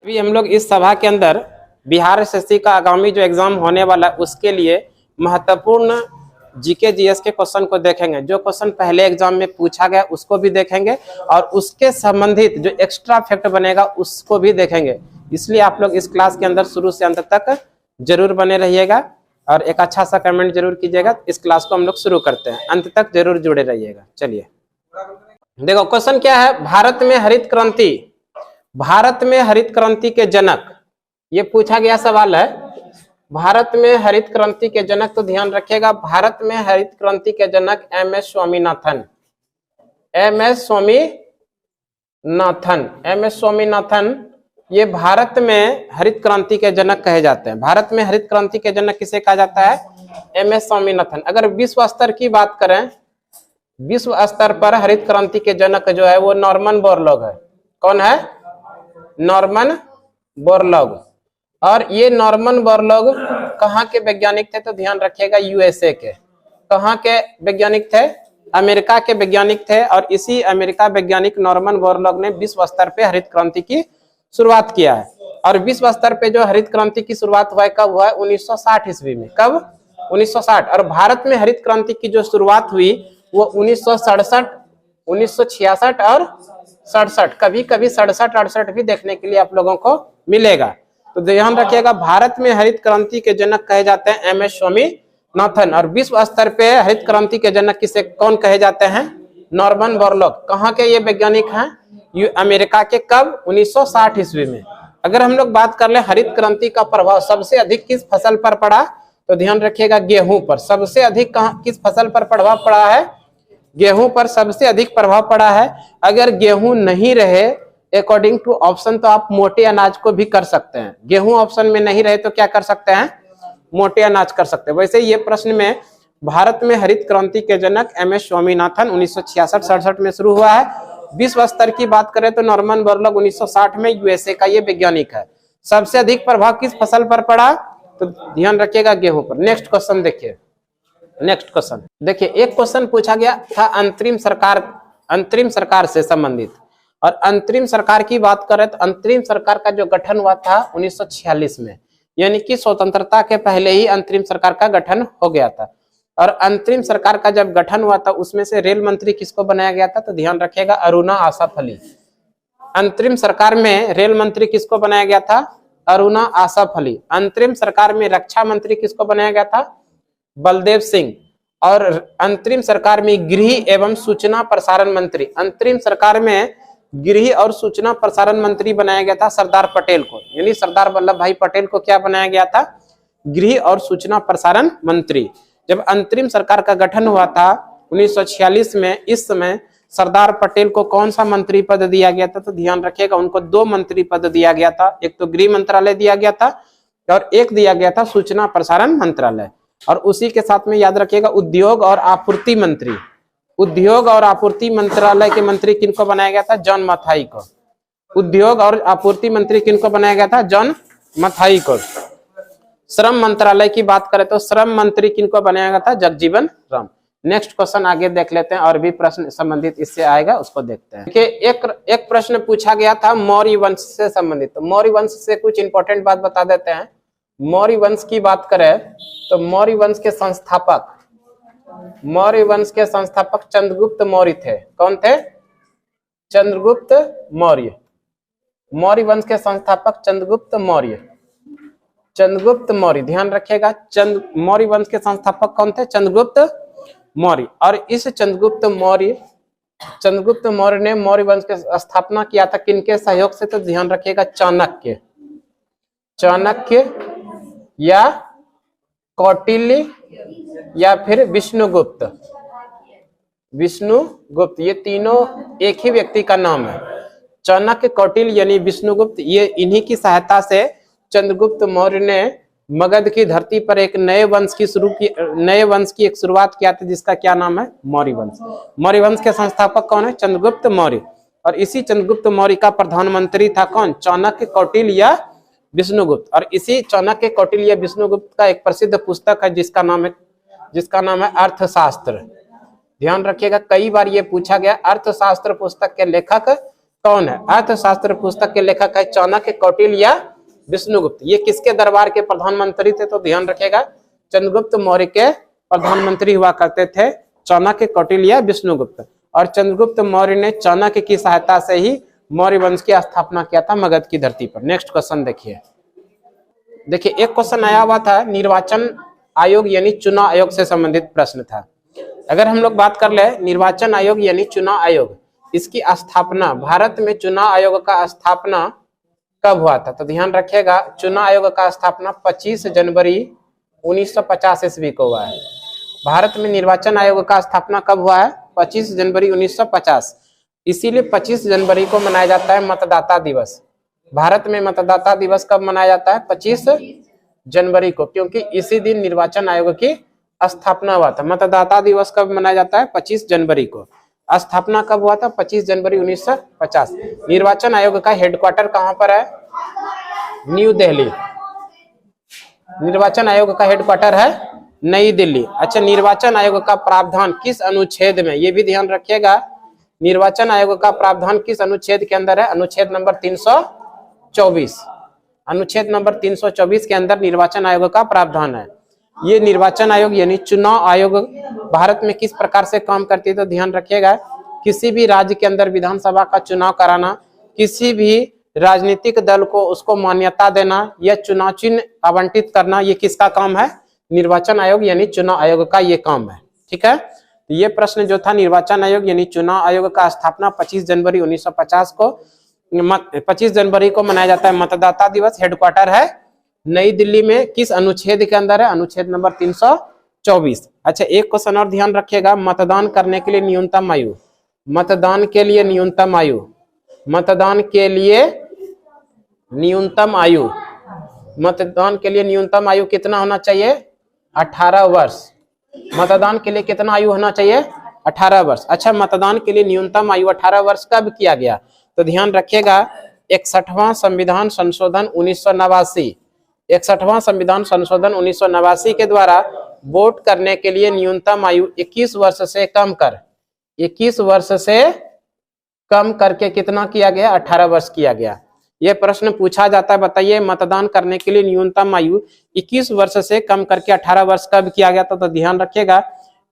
अभी हम लोग इस सभा के अंदर बिहार एसएससी का आगामी जो एग्जाम होने वाला है उसके लिए महत्वपूर्ण जीके जीएस के क्वेश्चन को देखेंगे। जो क्वेश्चन पहले एग्जाम में पूछा गया उसको भी देखेंगे और उसके संबंधित जो एक्स्ट्रा फैक्ट बनेगा उसको भी देखेंगे। इसलिए आप लोग इस क्लास के अंदर शुरू से अंत तक जरूर बने रहिएगा और एक अच्छा सा कमेंट जरूर कीजिएगा। इस क्लास को हम लोग शुरू करते हैं, अंत तक जरूर जुड़े रहिएगा। चलिए देखो क्वेश्चन क्या है। भारत में हरित क्रांति के जनक, ये पूछा गया सवाल है। भारत में हरित क्रांति के जनक, तो ध्यान रखिएगा भारत में हरित क्रांति के जनक एमएस स्वामीनाथन ये भारत में हरित क्रांति के जनक कहे जाते हैं। भारत में हरित क्रांति के जनक किसे कहा जाता है? एमएस स्वामीनाथन। अगर विश्व स्तर की बात करें, विश्व स्तर पर हरित क्रांति के जनक जो है वो नॉर्मन बोरलॉग है। कौन है? Norman Borlaug. और ये नॉर्मन बोरलॉग कहाँ के वैज्ञानिक थे? तो ध्यान रखिएगा यूएसए के। कहाँ के वैज्ञानिक थे? अमेरिका के वैज्ञानिक थे। और इसी अमेरिका वैज्ञानिक नॉर्मन बोरलॉग ने विश्व स्तर पे हरित क्रांति की शुरुआत किया है। और विश्व स्तर पे जो हरित क्रांति की शुरुआत हुआ है कब हुआ है? 1960 ईस्वी में। कब? 1960। और भारत में हरित क्रांति की जो शुरुआत हुई वो 1967, 1966 और 67, कभी कभी 67-68 भी देखने के लिए आप लोगों को मिलेगा। तो ध्यान रखिएगा भारत में हरित क्रांति के जनक कहे जाते हैं एमएस स्वामीनाथन। और विश्व स्तर पे हरित क्रांति के जनक किसे कौन कहे जाते हैं? Norman Borlaug. कहाँ के ये वैज्ञानिक हैं? अमेरिका के। कब? 1960 ईस्वी में। अगर हम लोग बात कर ले हरित क्रांति का प्रभाव सबसे अधिक किस फसल पर पड़ा, तो ध्यान रखिएगा गेहूं पर। सबसे अधिक किस फसल पर प्रभाव पड़ा है? गेहूं पर सबसे अधिक प्रभाव पड़ा है। अगर गेहूं नहीं रहे अकॉर्डिंग टू ऑप्शन तो आप मोटे अनाज को भी कर सकते हैं। गेहूं ऑप्शन में नहीं रहे तो क्या कर सकते हैं? मोटे अनाज कर सकते हैं। वैसे ये प्रश्न में भारत में हरित क्रांति के जनक एमएस स्वामीनाथन 1966-67 में शुरू हुआ है। विश्व स्तर की बात करें तो नॉर्मन बोरलॉग 1960 में यूएसए का ये वैज्ञानिक है। सबसे अधिक प्रभाव किस फसल पर पड़ा? तो ध्यान रखिएगा गेहूं पर। नेक्स्ट क्वेश्चन देखिए। नेक्स्ट क्वेश्चन देखिए, एक क्वेश्चन पूछा गया था अंतरिम सरकार से संबंधित। और अंतरिम सरकार की बात करें तो अंतरिम सरकार का जो गठन हुआ था 1946 में, यानी कि स्वतंत्रता के पहले ही अंतरिम सरकार का गठन हो गया था। और अंतरिम सरकार का जब गठन हुआ था उसमें से रेल मंत्री किसको बनाया गया था? तो ध्यान रखिएगा अरुणा आसफ अली। अंतरिम सरकार में रेल मंत्री किसको बनाया गया था? अरुणा आसफ अली। अंतरिम सरकार में रक्षा मंत्री किसको बनाया गया था? बलदेव सिंह। और अंतरिम सरकार में गृह एवं सूचना प्रसारण मंत्री, अंतरिम सरकार में गृह और सूचना प्रसारण मंत्री बनाया गया था सरदार पटेल को। यानी सरदार वल्लभ भाई पटेल को क्या बनाया गया था? गृह और सूचना प्रसारण मंत्री। जब अंतरिम सरकार का गठन हुआ था 1946 में, इस समय सरदार पटेल को कौन सा मंत्री पद दिया गया था? तो ध्यान रखिएगा उनको 2 मंत्री पद दिया गया था। एक तो गृह मंत्रालय दिया गया था और एक दिया गया था सूचना प्रसारण मंत्रालय। और उसी के साथ में याद रखिएगा उद्योग और आपूर्ति मंत्री। उद्योग और आपूर्ति मंत्रालय के मंत्री किनको बनाया गया था? जॉन मथाई को। उद्योग और आपूर्ति मंत्री किनको बनाया गया था? जॉन मथाई को। श्रम मंत्रालय की बात करें तो श्रम मंत्री किनको बनाया गया था? जगजीवन राम। नेक्स्ट क्वेश्चन आगे देख लेते हैं और भी प्रश्न संबंधित इससे आएगा, उसको देखते हैं। देखिए एक प्रश्न पूछा गया था मौर्य वंश से संबंधित। तो मौर्य वंश से कुछ इंपॉर्टेंट बात बता देते हैं। मौर्य वंश की बात करें तो मौर्य वंश के संस्थापक चंद्रगुप्त मौर्य थे। कौन थे? चंद्रगुप्त मौर्य। मौर्य वंश के संस्थापक चंद्रगुप्त मौर्य। ध्यान रखिएगा मौर्य वंश के संस्थापक कौन थे? चंद्रगुप्त मौर्य। और इस चंद्रगुप्त मौर्य ने मौर्य वंश की स्थापना किया था किनके सहयोग से? तो ध्यान रखिएगा चाणक्य या कौटिल्य या फिर विष्णुगुप्त। ये तीनों एक ही व्यक्ति का नाम है। चाणक्य, कौटिल्य यानी विष्णुगुप्त, ये इन्हीं की सहायता से चंद्रगुप्त मौर्य ने मगध की धरती पर एक नए वंश की एक शुरुआत किया था जिसका क्या नाम है? मौर्य वंश। मौर्य वंश के संस्थापक कौन है? चंद्रगुप्त मौर्य। और इसी चंद्रगुप्त मौर्य का प्रधानमंत्री था कौन? चाणक्य, कौटिल्य या विष्णुगुप्त। और इसी चाणक्य, कौटिल्य या विष्णुगुप्त का एक प्रसिद्ध पुस्तक है जिसका नाम है अर्थशास्त्र। ध्यान रखिएगा कई बार ये पूछा गया। अर्थशास्त्र पुस्तक के लेखक कौन है? अर्थशास्त्र पुस्तक के लेखक है चाणक्य, कौटिल्य या विष्णुगुप्त। ये किसके दरबार के प्रधानमंत्री थे? तो ध्यान रखिएगा, चंद्रगुप्त मौर्य के प्रधानमंत्री हुआ करते थे चाणक्य, कौटिल्य या विष्णुगुप्त। और चंद्रगुप्त मौर्य ने चाणक्य की सहायता से ही मौर्य वंश की स्थापना किया था मगध की धरती पर। नेक्स्ट क्वेश्चन देखिए, एक क्वेश्चन आया हुआ था निर्वाचन आयोग यानी चुनाव आयोग से संबंधित प्रश्न था। अगर हम लोग बात कर ले निर्वाचन आयोग यानी चुनाव आयोग, इसकी स्थापना, भारत में चुनाव आयोग का स्थापना कब हुआ था? तो ध्यान रखिएगा, चुनाव आयोग का स्थापना 25 जनवरी 1950 ईस्वी को हुआ है। भारत में निर्वाचन आयोग का स्थापना कब हुआ है? 25 जनवरी 1950। इसीलिए 25 जनवरी को मनाया जाता है मतदाता दिवस। भारत में मतदाता दिवस कब मनाया जाता है? 25 जनवरी को, क्योंकि इसी दिन निर्वाचन आयोग की स्थापना हुआ था। मतदाता दिवस कब मनाया जाता है? 25 जनवरी को। स्थापना कब हुआ था? 25 जनवरी 1950। निर्वाचन आयोग का हेडक्वार्टर कहां पर है? न्यू दिल्ली। निर्वाचन आयोग का हेडक्वार्टर है नई दिल्ली। अच्छा, निर्वाचन आयोग का प्रावधान किस अनुच्छेद में? ये भी ध्यान रखिएगा, निर्वाचन आयोग का प्रावधान किस अनुच्छेद के अंदर है? अनुच्छेद नंबर 324। अनुच्छेद नंबर 324 के अंदर निर्वाचन आयोग का प्रावधान है। ये निर्वाचन आयोग यानी चुनाव आयोग भारत में किस प्रकार से काम करती है? तो ध्यान रखिएगा, किसी भी राज्य के अंदर विधानसभा का चुनाव कराना, किसी भी राजनीतिक दल को उसको मान्यता देना या चुनाव चिन्ह आवंटित करना, ये किसका काम है? निर्वाचन आयोग यानी चुनाव आयोग का ये काम है। ठीक है, तो ये प्रश्न जो था, निर्वाचन आयोग यानी चुनाव आयोग का स्थापना 25 जनवरी 1950 को 25 जनवरी को मनाया जाता है मतदाता दिवस। हेडक्वार्टर है नई दिल्ली में। किस अनुच्छेद के अंदर है? अनुच्छेद नंबर 324। अच्छा, एक क्वेश्चन और ध्यान रखिएगा, मतदान करने के लिए न्यूनतम आयु, मतदान के लिए न्यूनतम आयु, मतदान के लिए न्यूनतम आयु, मतदान के लिए न्यूनतम आयु कितना होना चाहिए? 18 वर्ष। मतदान के लिए कितना आयु होना चाहिए? 18 वर्ष। अच्छा, मतदान के लिए न्यूनतम आयु 18 वर्ष कब किया गया? तो ध्यान रखिएगा, 61वां संविधान संशोधन 1989, 61वां संविधान संशोधन 1989 के द्वारा वोट करने के लिए न्यूनतम आयु 21 वर्ष से कम कर 21 वर्ष से कम करके कितना किया गया? 18 वर्ष किया गया। यह प्रश्न पूछा जाता है, बताइए मतदान करने के लिए न्यूनतम आयु 21 वर्ष से कम करके 18 वर्ष कब किया गया? तो ध्यान रखिएगा,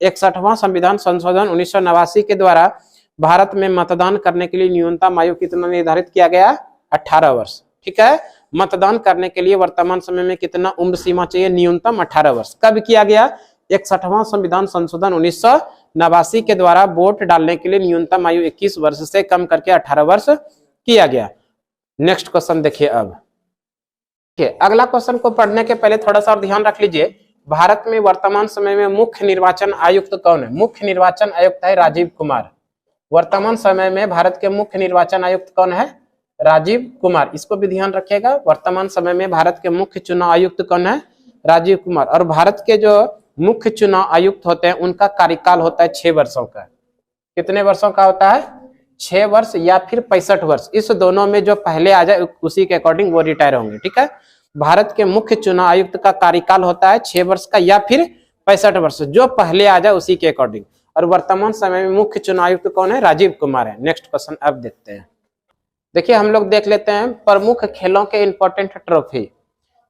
61वां संविधान संशोधन 1989 के द्वारा भारत में मतदान करने के लिए न्यूनतम आयु कितना निर्धारित किया गया? 18 वर्ष। ठीक है, मतदान करने के लिए वर्तमान समय में कितना उम्र सीमा चाहिए? न्यूनतम 18 वर्ष। कब किया गया? 61वां संविधान संशोधन 1989 के द्वारा वोट डालने के लिए न्यूनतम आयु 21 वर्ष से कम करके 18 वर्ष किया गया। नेक्स्ट क्वेश्चन देखिए। अब अगला क्वेश्चन को पढ़ने के पहले थोड़ा सा और ध्यान रख लीजिए, भारत में वर्तमान समय में मुख्य निर्वाचन आयुक्त कौन है? मुख्य निर्वाचन आयुक्त है राजीव कुमार। वर्तमान समय में भारत के मुख्य निर्वाचन आयुक्त कौन है? राजीव कुमार। इसको भी ध्यान रखिएगा, वर्तमान समय में भारत के मुख्य चुनाव आयुक्त कौन है? राजीव कुमार। और भारत के जो मुख्य चुनाव आयुक्त होते हैं उनका कार्यकाल होता है 6 वर्षों का। कितने वर्षों का होता है? 6 वर्ष या फिर 65 वर्ष। इस दोनों में जो पहले आ जाए उसी के अकॉर्डिंग वो रिटायर होंगे। ठीक है, भारत के मुख्य चुनाव आयुक्त का कार्यकाल होता है 6 वर्ष का या फिर 65 वर्ष, जो पहले आ जाए उसी के अकॉर्डिंग। और वर्तमान समय में मुख्य चुनाव आयुक्त कौन है? राजीव कुमार है। नेक्स्ट क्वेश्चन अब देखते हैं। देखिए, हम लोग देख लेते हैं प्रमुख खेलों के इंपॉर्टेंट ट्रॉफी।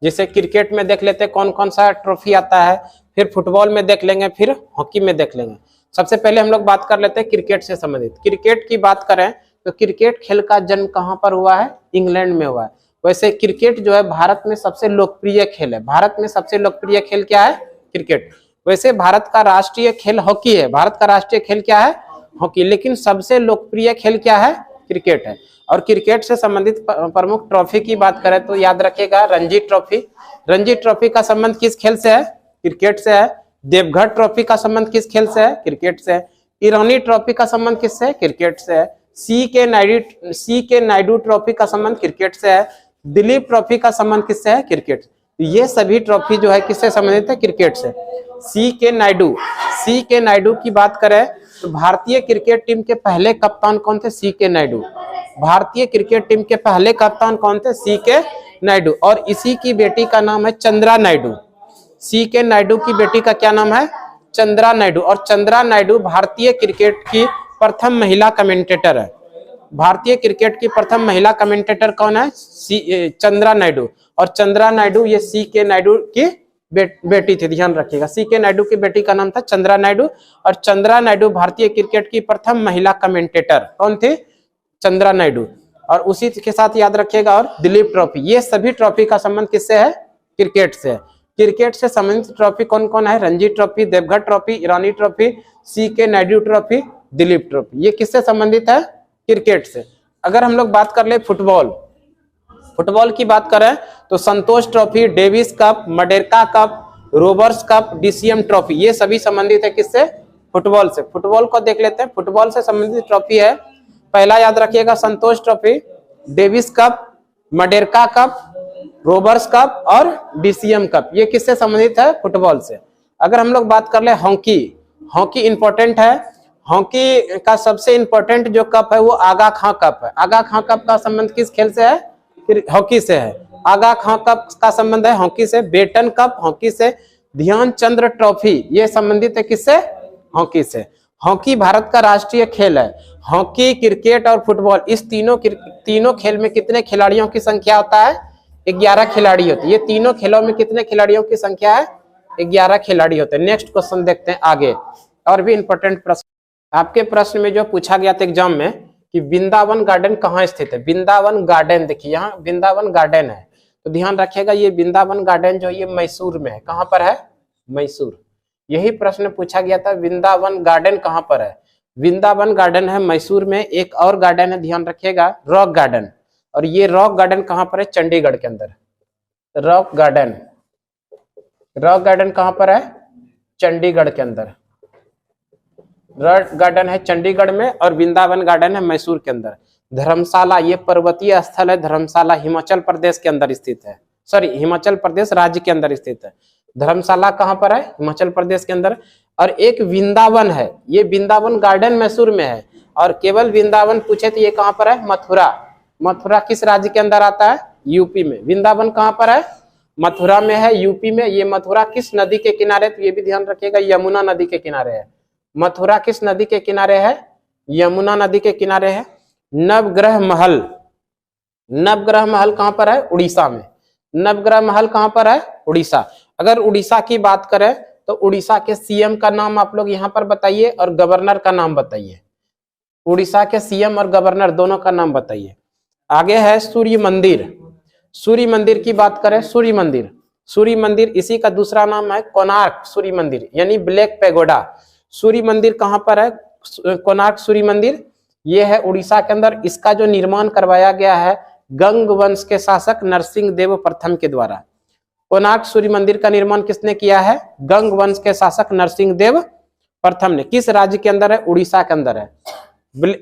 जैसे क्रिकेट में देख लेते हैं कौन कौन सा ट्रॉफी आता है, फिर फुटबॉल में देख लेंगे, फिर हॉकी में देख लेंगे। सबसे पहले हम लोग बात कर लेते हैं क्रिकेट से संबंधित। क्रिकेट की बात करें तो क्रिकेट खेल का जन्म कहां पर हुआ है? इंग्लैंड में हुआ है। वैसे क्रिकेट जो है भारत में सबसे लोकप्रिय खेल है। भारत में सबसे लोकप्रिय खेल क्या है? क्रिकेट। वैसे भारत का राष्ट्रीय खेल हॉकी है। भारत का राष्ट्रीय खेल क्या है? हॉकी। लेकिन सबसे लोकप्रिय खेल क्या है? क्रिकेट है। और क्रिकेट से संबंधित प्रमुख ट्रॉफी की बात करें तो याद रखिएगा रणजी ट्रॉफी। रणजी ट्रॉफी का संबंध किस खेल से है? क्रिकेट से है। देवघर ट्रॉफी का संबंध किस खेल से है? क्रिकेट से है। ईरानी ट्रॉफी का संबंध किससे है? क्रिकेट से है। सी के नायडू ट्रॉफी का संबंध क्रिकेट से है। दिलीप ट्रॉफी का संबंध किससे है? क्रिकेट। ये सभी ट्रॉफी जो है किससे संबंधित है? क्रिकेट से। सी के नायडू की बात करें तो भारतीय क्रिकेट टीम के पहले कप्तान कौन थे? सी के नायडू। भारतीय क्रिकेट टीम के पहले कप्तान कौन थे? सी के नायडू। और इसी की बेटी का नाम है चंद्रा नायडू। सी के नायडू की बेटी का क्या नाम है? चंद्रा नायडू। और चंद्रा नायडू भारतीय क्रिकेट की प्रथम महिला कमेंटेटर है। भारतीय क्रिकेट की प्रथम महिला कमेंटेटर कौन है? चंद्रा नायडू। और चंद्रा नायडू ये सी के नायडू की बेटी थी, ध्यान रखिएगा। सी के नायडू की बेटी का नाम था चंद्रा नायडू। और चंद्रा नायडू भारतीय क्रिकेट की प्रथम महिला कमेंटेटर कौन थी? चंद्रा नायडू। और उसी के साथ याद रखिएगा और दिलीप ट्रॉफी, ये सभी ट्रॉफी का संबंध किससे है? क्रिकेट से। क्रिकेट से संबंधित ट्रॉफी कौन कौन है? रणजी ट्रॉफी, देवगढ़ ट्रॉफी, ईरानी ट्रॉफी, सी के नायडू ट्रॉफी, दिलीप ट्रॉफी, ये किससे संबंधित है? क्रिकेट से। अगर हम लोग बात कर ले फुटबॉल, फुटबॉल की बात करें तो Santosh trophy, Davis cup, Merdeka cup, Rovers cup, DCM trophy, ये सभी संबंधित है किससे? फुटबॉल से। फुटबॉल को देख लेते हैं। फुटबॉल से संबंधित ट्रॉफी है, पहला याद रखिएगा Santosh trophy, Davis cup, Merdeka cup, Rovers cup और डीसीएम कप, ये किससे संबंधित है? फुटबॉल से। अगर हम लोग बात कर ले हॉकी, हॉकी इंपॉर्टेंट है। हॉकी का सबसे इंपॉर्टेंट जो कप है वो आगा खां कप है। आगा खां कप का संबंध किस खेल से है? हॉकी से है। आगा खां कप का संबंध है हॉकी से। बेटन कप हॉकी से। ध्यानचंद्र ट्रॉफी ये संबंधित है किससे? हॉकी से। हॉकी भारत का राष्ट्रीय खेल है। हॉकी, क्रिकेट और फुटबॉल, इस तीनों खेल में कितने खिलाड़ियों की संख्या होता है? 11 खिलाड़ी होते हैं। ये तीनों खेलों में कितने खिलाड़ियों की संख्या है? 11 खिलाड़ी होते हैं। नेक्स्ट क्वेश्चन देखते हैं आगे, और भी इंपॉर्टेंट प्रश्न। आपके प्रश्न में जो पूछा गया था एग्जाम में कि वृंदावन गार्डन कहाँ स्थित है? वृंदावन गार्डन, देखिए यहाँ वृंदावन गार्डन है, तो ध्यान रखिएगा ये वृंदावन गार्डन जो ये मैसूर में है। कहाँ पर है? मैसूर। यही प्रश्न पूछा गया था, वृंदावन गार्डन कहाँ पर है? वृंदावन गार्डन है मैसूर में। एक और गार्डन है, ध्यान रखिएगा, रॉक गार्डन। और ये रॉक गार्डन कहाँ पर है? चंडीगढ़ के अंदर। रॉक गार्डन, रॉक गार्डन कहाँ पर है? चंडीगढ़ के अंदर। रॉक गार्डन है चंडीगढ़ में और वृंदावन गार्डन है मैसूर के अंदर। धर्मशाला, ये पर्वतीय स्थल है धर्मशाला, हिमाचल प्रदेश के अंदर स्थित है। सॉरी, हिमाचल प्रदेश राज्य के अंदर स्थित है। धर्मशाला कहाँ पर है? हिमाचल प्रदेश के अंदर। और एक वृंदावन है, ये वृंदावन गार्डन मैसूर में है। और केवल वृंदावन पूछे तो ये कहाँ पर है? मथुरा। मथुरा किस राज्य के अंदर आता है? यूपी में। वृंदावन कहाँ पर है? मथुरा में है, यूपी में। ये मथुरा किस नदी के किनारे? तो ये भी ध्यान रखिएगा, यमुना नदी के किनारे है। मथुरा किस नदी के किनारे है? यमुना नदी के किनारे है। नवग्रह महल, नवग्रह महल कहाँ पर है? उड़ीसा में। नवग्रह महल कहाँ पर है? उड़ीसा। अगर उड़ीसा की बात करें तो उड़ीसा के सीएम का नाम आप लोग यहाँ पर बताइए और गवर्नर का नाम बताइए। उड़ीसा के सीएम और गवर्नर दोनों का नाम बताइए। आगे है सूर्य मंदिर। सूर्य मंदिर की बात करें, सूर्य मंदिर, सूर्य मंदिर इसी का दूसरा नाम है कोणार्क सूर्य मंदिर, यानी ब्लैक पैगोडा। सूर्य मंदिर कहाँ पर है? कोणार्क सूर्य मंदिर, ये है उड़ीसा के अंदर। इसका जो निर्माण करवाया गया है गंग वंश के शासक नरसिंह देव प्रथम के द्वारा। कोणार्क सूर्य मंदिर का निर्माण किसने किया है? गंग वंश के शासक नरसिंह देव प्रथम ने। किस राज्य के अंदर है? उड़ीसा के अंदर है।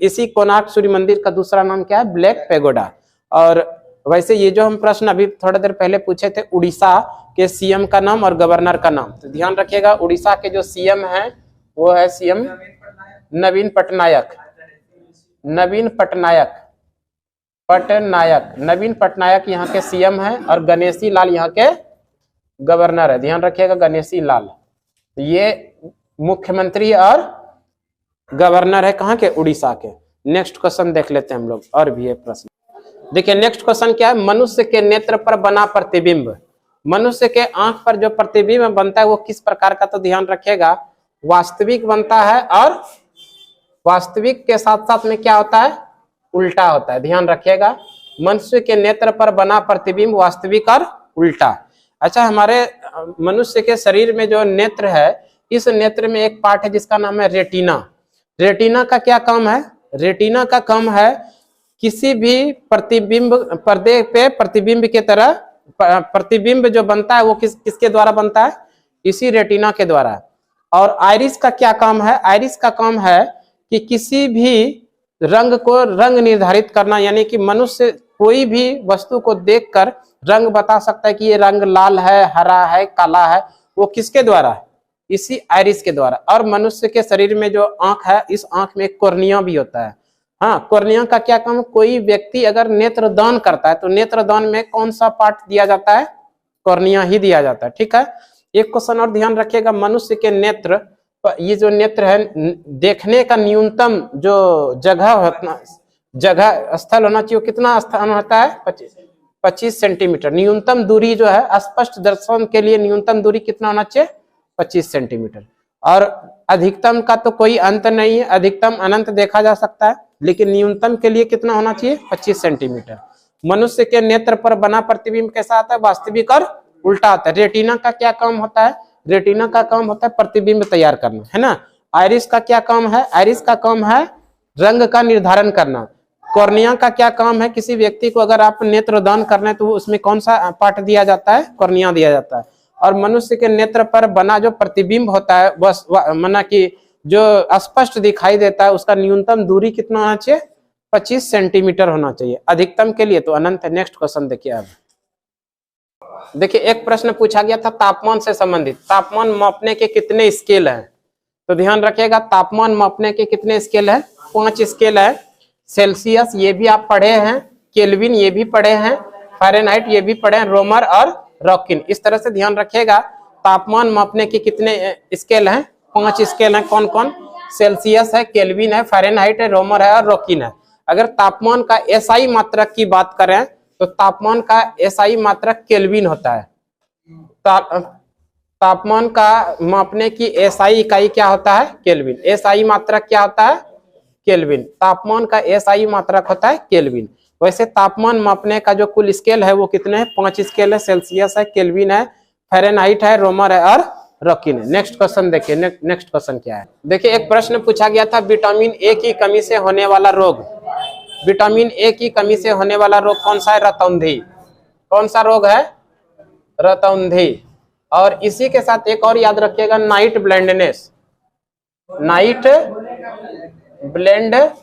इसी कोणार्क सूर्य मंदिर का दूसरा नाम क्या है? Black pagoda. और वैसे ये जो हम प्रश्न अभी थोड़ा देर पहले पूछे थे, उड़ीसा के सीएम का नाम और गवर्नर का नाम, तो ध्यान रखिएगा उड़ीसा के जो सीएम है वो है सीएम नवीन पटनायक। नवीन पटनायक, नवीन पटनायक यहाँ के सीएम है और गणेशी लाल यहाँ के गवर्नर है। ध्यान रखिएगा, गणेशी लाल ये मुख्यमंत्री और गवर्नर है कहाँ के? उड़ीसा के। नेक्स्ट क्वेश्चन देख लेते हैं हम लोग, और भी है प्रश्न। देखिए नेक्स्ट क्वेश्चन क्या है? मनुष्य के नेत्र पर बना प्रतिबिंब, मनुष्य के आंख पर जो प्रतिबिंब बनता है वो किस प्रकार का? तो ध्यान रखिएगा वास्तविक बनता है, और वास्तविक के साथ साथ में क्या होता है? उल्टा होता है। ध्यान रखिएगा, मनुष्य के नेत्र पर बना प्रतिबिंब वास्तविक और उल्टा। अच्छा, हमारे मनुष्य के शरीर में जो नेत्र है, इस नेत्र में एक पार्ट है जिसका नाम है रेटिना। रेटिना का क्या काम है? रेटिना का काम है किसी भी प्रतिबिंब पर्दे पे प्रतिबिंब के तरह, प्रतिबिंब जो बनता है वो किसके द्वारा बनता है? इसी रेटिना के द्वारा। और आइरिस का क्या काम है? आइरिस का काम है कि किसी भी रंग को रंग निर्धारित करना, यानी कि मनुष्य कोई भी वस्तु को देखकर रंग बता सकता है कि ये रंग लाल है, हरा है, काला है, वो किसके द्वारा? इसी आइरिस के द्वारा। और मनुष्य के शरीर में जो आंख है, इस आंख में कॉर्निया भी होता है। हाँ, कॉर्निया का क्या काम? कोई व्यक्ति अगर नेत्र दान करता है तो नेत्र दान में कौन सा पार्ट दिया जाता है? कॉर्निया ही दिया जाता है। ठीक है, एक क्वेश्चन और ध्यान रखिएगा, मनुष्य के नेत्र, ये जो नेत्र है देखने का न्यूनतम जो जगह होता, जगह स्थल होना चाहिए, वो कितना स्थान होता है 25 सेंटीमीटर। न्यूनतम दूरी जो है स्पष्ट दर्शन के लिए न्यूनतम दूरी कितना होना चाहिए 25 सेंटीमीटर। और अधिकतम का तो कोई अंत नहीं है, अधिकतम अनंत देखा जा सकता है, लेकिन न्यूनतम के लिए कितना होना चाहिए 25 सेंटीमीटर। मनुष्य के नेत्र पर बना प्रतिबिंब कैसा आता है, वास्तविक और उल्टा आता है। रेटिना का क्या काम होता है, रेटिना का काम होता है प्रतिबिंब तैयार करना, है ना। आइरिस का क्या काम है, आइरिस का काम है रंग का निर्धारण करना। कॉर्निया का क्या काम है, किसी व्यक्ति को अगर आप नेत्रदान करना है तो उसमें कौन सा पार्ट दिया जाता है, कॉर्निया दिया जाता है। और मनुष्य के नेत्र पर बना जो प्रतिबिंब होता है बस माना कि जो स्पष्ट दिखाई देता है उसका न्यूनतम दूरी कितना होना चाहिए 25 सेंटीमीटर होना चाहिए। अधिकतम के लिए तो अनंत है। नेक्स्ट क्वेश्चन देखिए। अब देखिए एक प्रश्न पूछा गया था तापमान से संबंधित, तापमान मापने के कितने स्केल हैं, तो ध्यान रखिएगा तापमान मापने के कितने स्केल है, 5 स्केल है। सेल्सियस ये भी आप पढ़े हैं, केल्विन ये भी पढ़े हैं, फ़ारेनहाइट ये भी पढ़े हैं, रोमर और रॉकिन। इस तरह से ध्यान रखिएगा तापमान मापने के कितने स्केल हैं, 5 स्केल हैं। कौन कौन, सेल्सियस है, केल्विन है, फ़ारेनहाइट है, रोमर है और रॉकिन है। अगर तापमान का एसआई मात्रक की बात करें तो तापमान का एसआई मात्रक केल्विन होता है। तापमान का मापने की एसआई इकाई क्या होता है, केल्विन। एसआई मात्रक क्या होता है, केल्विन। तापमान का एसआई मात्रक होता है केल्विन। वैसे तापमान मापने का जो कुल स्केल है वो कितने हैं, 5 स्केल है। सेल्सियस है, केल्विन है, फ़ारेनहाइट है, रोमर है और रॉकिन है। नेक्स्ट क्वेश्चन देखिए। नेक्स्ट क्वेश्चन क्या है, देखिए एक प्रश्न पूछा गया था विटामिन ए की कमी से होने वाला रोग, विटामिन ए की कमी से होने वाला रोग कौन सा है, रतौंधी। कौन सा रोग है, रतौंधी। और इसी के साथ एक और याद रखिएगा night blindness, night blindness.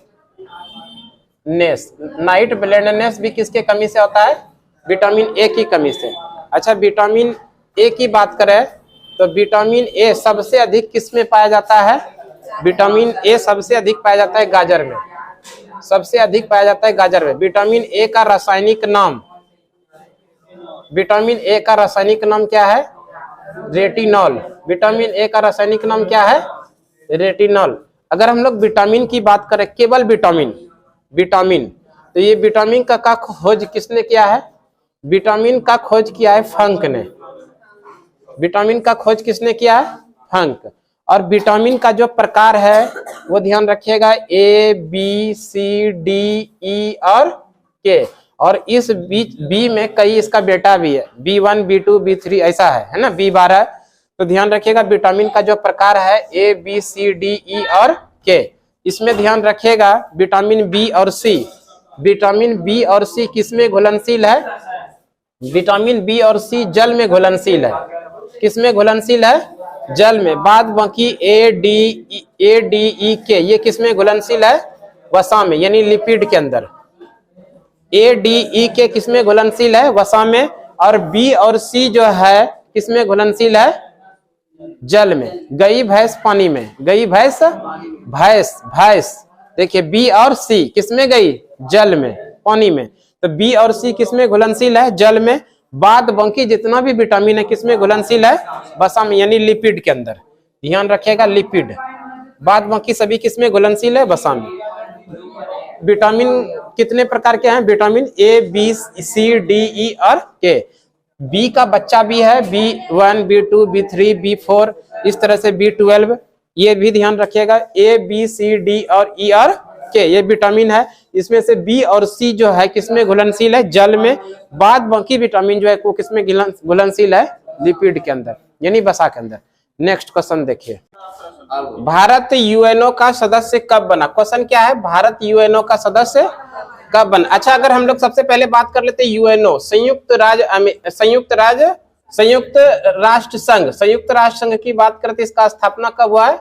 Night blindness भी किसके कमी से होता है, विटामिन ए की कमी से। अच्छा विटामिन ए की बात करें तो विटामिन ए सबसे अधिक किस में पाया जाता है, विटामिन ए सबसे अधिक पाया जाता है गाजर में, सबसे अधिक पाया जाता है गाजर में। विटामिन ए का रासायनिक नाम, विटामिन ए का रासायनिक नाम क्या है, रेटिनॉल। विटामिन ए का रासायनिक नाम क्या है, रेटिनॉल। अगर हम लोग विटामिन की बात करें, केवल विटामिन, विटामिन, तो ये विटामिन का खोज किसने किया है, विटामिन का खोज किया है फंक ने। विटामिन का खोज किसने किया है, फंक। और विटामिन का जो प्रकार है वो ध्यान रखिएगा ए बी सी डी ई और के। और इस बी में कई इसका बेटा भी है, B1 B2 B3 ऐसा है ना, B12। तो ध्यान रखिएगा विटामिन का जो प्रकार है ए बी सी डी ई और के। इसमें ध्यान रखिएगा विटामिन बी और सी, विटामिन बी और सी किसमें घुलनशील है, विटामिन बी और सी जल में घुलनशील है। किसमें घुलनशील है, जल में। बाद बाकी ए डी ई के ये किसमें घुलनशील है, वसा में, यानी लिपिड के अंदर। ए डी ई के किसमें घुलनशील है, वसा में। और बी और सी जो है किसमें घुलनशील है, जल में। गई भैंस पानी में, गई भैंस, भैंस देखिए बी और सी किसमें गई, जल में, पानी में। तो बी और सी किसमें घुलनशील है, जल में। बाद बाकी जितना भी विटामिन है किसमें घुलनशील है, वसा में, यानी लिपिड के अंदर। ध्यान रखिएगा लिपिड। बाद बाकी सभी किसमें घुलनशील है, वसा में। विटामिन कितने प्रकार के हैं, vitamin A B C D E और के। बी का बच्चा भी है, B1 B2 B3 B4, इस तरह से B12, ये भी ध्यान रखिएगा। ए बी सी डी और ई और के ये विटामिन है। इसमें से बी और सी जो है किसमें घुलनशील है, जल में। बाद बाकी विटामिन जो है वो किसमें घुलनशील है, लिपिड के अंदर, यानी वसा के अंदर। नेक्स्ट क्वेश्चन देखिए, भारत यूएनओ का सदस्य कब बना। क्वेश्चन क्या है, भारत यूएनओ का सदस्य कब बना। अच्छा अगर हम लोग सबसे पहले बात कर लेते हैं यूएनओ, संयुक्त राष्ट्र संघ, संयुक्त राष्ट्र संघ की बात करते, इसका स्थापना कब हुआ है,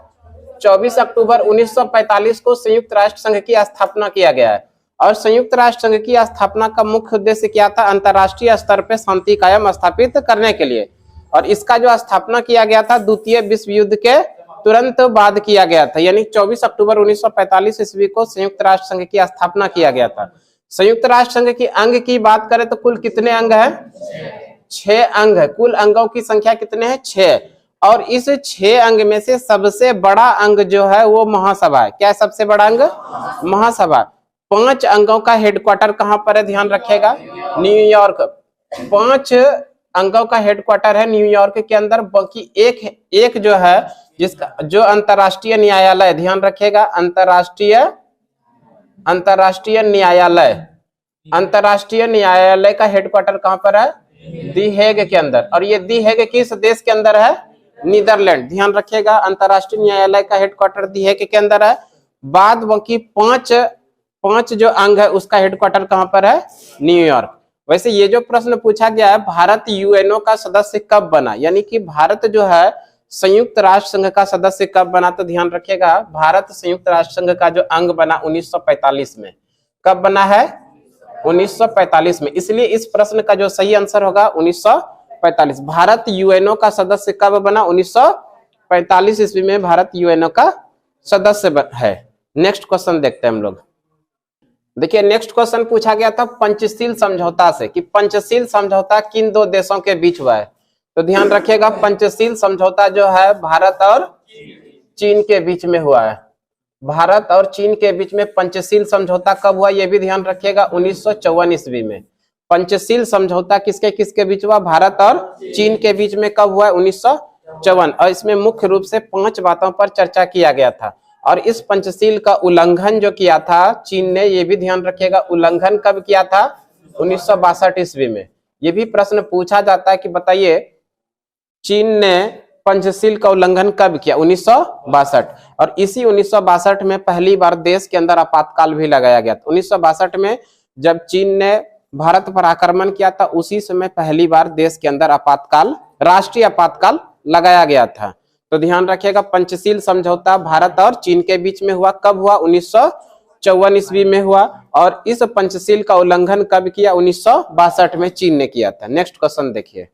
24 अक्टूबर 1945 को संयुक्त राष्ट्र संघ की स्थापना किया गया है। और संयुक्त राष्ट्र संघ की स्थापना का मुख्य उद्देश्य क्या था, अंतरराष्ट्रीय स्तर पर शांति कायम स्थापित करने के लिए। और इसका जो स्थापना किया गया था द्वितीय विश्व युद्ध के तुरंत बाद किया गया था, यानी 24 अक्टूबर 1945 ईस्वी को संयुक्त राष्ट्र संघ की स्थापना किया गया था। संयुक्त राष्ट्र संघ की अंग की बात करें तो कुल कितने अंग है, 6 अंग है। कुल अंगों की संख्या कितने हैं, 6। और इस 6 अंग में से सबसे बड़ा अंग जो है वो महासभा है। क्या है सबसे बड़ा अंग, महासभा। 5 अंगों का हेडक्वार्टर कहां पर है, ध्यान रखिएगा, न्यूयॉर्क। 5 अंगों का हेडक्वार्टर है न्यूयॉर्क के अंदर। बाकी एक जो है जिसका जो अंतरराष्ट्रीय न्यायालय, ध्यान रखिएगा, अंतरराष्ट्रीय न्यायालय का हेडक्वार्टर कहां पर है, दी हेग के अंदर। और ये दी हेग किस देश के अंदर है, नीदरलैंड। ध्यान रखिएगा, अंतरराष्ट्रीय न्यायालय का हेडक्वार्टर दी हेग के अंदर है। बाद बाकी 5 जो अंग है उसका हेडक्वार्टर कहां पर है, न्यूयॉर्क। वैसे ये जो प्रश्न पूछा गया है, भारत यूएनओ का सदस्य कब बना, यानी कि भारत जो है संयुक्त राष्ट्र संघ का सदस्य कब बना, तो ध्यान रखिएगा, भारत संयुक्त राष्ट्र संघ का जो अंग बना 1945 में। कब बना है, 1945 में। इसलिए इस प्रश्न का जो सही आंसर होगा 1945। भारत यूएनओ का सदस्य कब बना, 1945 ईस्वी में भारत यूएनओ का सदस्य है। नेक्स्ट क्वेश्चन देखते हैं हम लोग। देखिए नेक्स्ट क्वेश्चन पूछा गया था पंचशील समझौता से, कि पंचशील समझौता किन 2 देशों के बीच हुआ है। तो ध्यान रखिएगा, पंचशील समझौता जो है भारत और चीन के बीच में हुआ है। भारत और चीन के बीच में पंचशील समझौता कब हुआ, यह भी ध्यान रखिएगा, 1954 ईस्वी में। पंचशील समझौता किसके किसके बीच हुआ, भारत और चीन के बीच में कब हुआ है, 1954। और इसमें मुख्य रूप से 5 बातों पर चर्चा किया गया था। और इस पंचशील का उल्लंघन जो किया था चीन ने, ये भी ध्यान रखिएगा, उल्लंघन कब किया था, 1962 ईस्वी में। ये भी प्रश्न पूछा जाता है कि बताइए चीन ने पंचशील का उल्लंघन कब किया, 1962। और इसी 1962 में पहली बार देश के अंदर आपातकाल भी लगाया गया था। 1962 में जब चीन ने भारत पर आक्रमण किया था, उसी समय पहली बार देश के अंदर आपातकाल, राष्ट्रीय आपातकाल लगाया गया था। तो ध्यान रखिएगा, पंचशील समझौता भारत और चीन के बीच में हुआ, कब हुआ, 1954 ईस्वी में हुआ। और इस पंचशील का उल्लंघन कब किया, 1962 में चीन ने किया था। नेक्स्ट क्वेश्चन देखिए,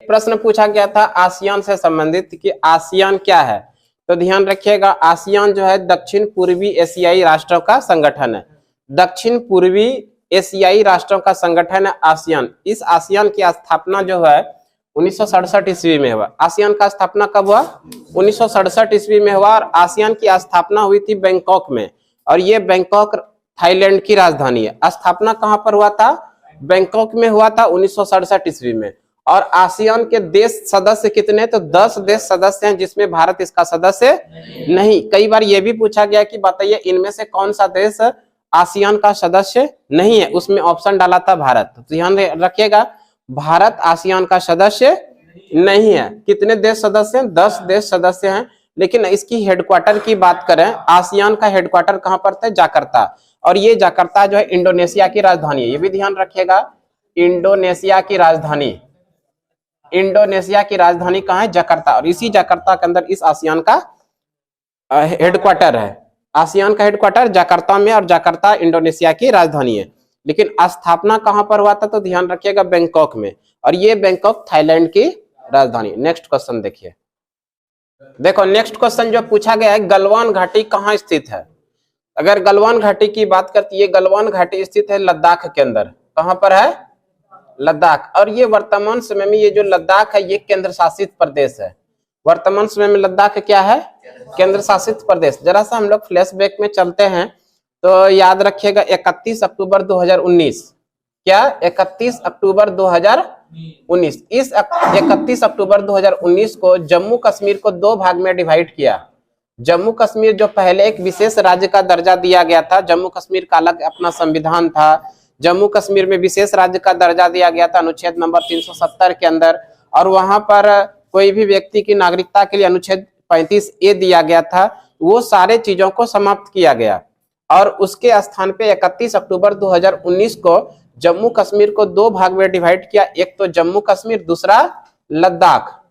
प्रश्न पूछा गया था आसियान से संबंधित कि आसियान क्या है। तो ध्यान रखिएगा, आसियान जो है दक्षिण पूर्वी एशियाई राष्ट्रों का संगठन है। दक्षिण पूर्वी एशियाई राष्ट्रों का संगठन है आसियान। इस आसियान की स्थापना जो है 1967 ईस्वी में हुआ। आसियान का स्थापना कब हुआ, 1967 ईस्वी में हुआ। और आसियान की स्थापना हुई थी बैंकॉक में, और ये बैंकॉक थाईलैंड की राजधानी है। स्थापना कहां पर हुआ था, बैंकॉक में हुआ था 1967 ईस्वी में। और आसियान के देश सदस्य कितने, तो 10 देश सदस्य हैं, जिसमें भारत इसका सदस्य नहीं। कई बार यह भी पूछा गया कि बताइए इनमें से कौन सा देश आसियान का सदस्य नहीं है, उसमें ऑप्शन डाला था भारत। तो ध्यान रखिएगा, भारत आसियान का सदस्य नहीं है। कितने देश सदस्य हैं, 10 देश सदस्य हैं। लेकिन इसकी हेडक्वार्टर की बात करें, आसियान का हेडक्वार्टर कहां पर था, जाकर्ता। और ये जाकर्ता जो है इंडोनेशिया की राजधानी है, ये भी ध्यान रखिएगा, इंडोनेशिया की राजधानी, इंडोनेशिया की राजधानी कहां है, जाकर्ता। और इसी जाकर्ता के अंदर इस आसियान का हेडक्वार्टर है। आसियान का हेडक्वार्टर जाकर्ता में, और जाकर्ता इंडोनेशिया की राजधानी है। लेकिन स्थापना कहां पर हुआ था, तो ध्यान रखिएगा बैंकॉक में। और ये बैंकॉक थाईलैंड की राजधानी। नेक्स्ट क्वेश्चन देखिए, देखो नेक्स्ट क्वेश्चन जो पूछा गया है, गलवान घाटी कहां स्थित है। अगर गलवान घाटी की बात करती है, गलवान घाटी स्थित है लद्दाख के अंदर। कहां पर है, लद्दाख। और ये वर्तमान समय में ये जो लद्दाख है ये केंद्र शासित प्रदेश है। वर्तमान समय में लद्दाख क्या है, केंद्र शासित प्रदेश। जरा सा हम लोग फ्लैशबैक में चलते हैं तो याद रखिएगा 31 अक्टूबर 2019, क्या 31 अक्टूबर 2019। इस 31 अक्टूबर 2019 को जम्मू कश्मीर को 2 भाग में डिवाइड किया। जम्मू कश्मीर जो पहले एक विशेष राज्य का दर्जा दिया गया था, जम्मू कश्मीर का अलग अपना संविधान था। जम्मू कश्मीर में विशेष राज्य का दर्जा दिया गया था अनुच्छेद नंबर 370 के अंदर। और वहां पर कोई भी व्यक्ति की नागरिकता के लिए अनुच्छेद 35A दिया गया था। वो सारे चीजों को समाप्त किया गया। और उसके स्थान पे 31 अक्टूबर 2019 को जम्मू कश्मीर को 2 भाग में डिवाइड किया, एक तो जम्मू कश्मीर, दूसरा लद्दाख।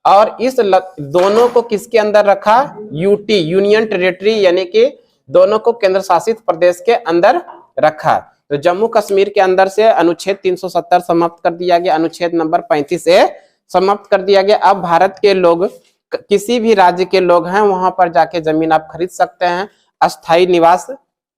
और इस दोनों को किसके अंदर रखा, यूटी, यूनियन टेरिटरी, यानी कि दोनों को केंद्र शासित प्रदेश के अंदर रखा। तो जम्मू कश्मीर के अंदर से अनुच्छेद 370 समाप्त कर दिया गया, अनुच्छेद नंबर 35A समाप्त कर दिया गया। अब भारत के लोग, किसी भी राज्य के लोग हैं, वहां पर जाके जमीन आप खरीद सकते हैं, अस्थायी निवास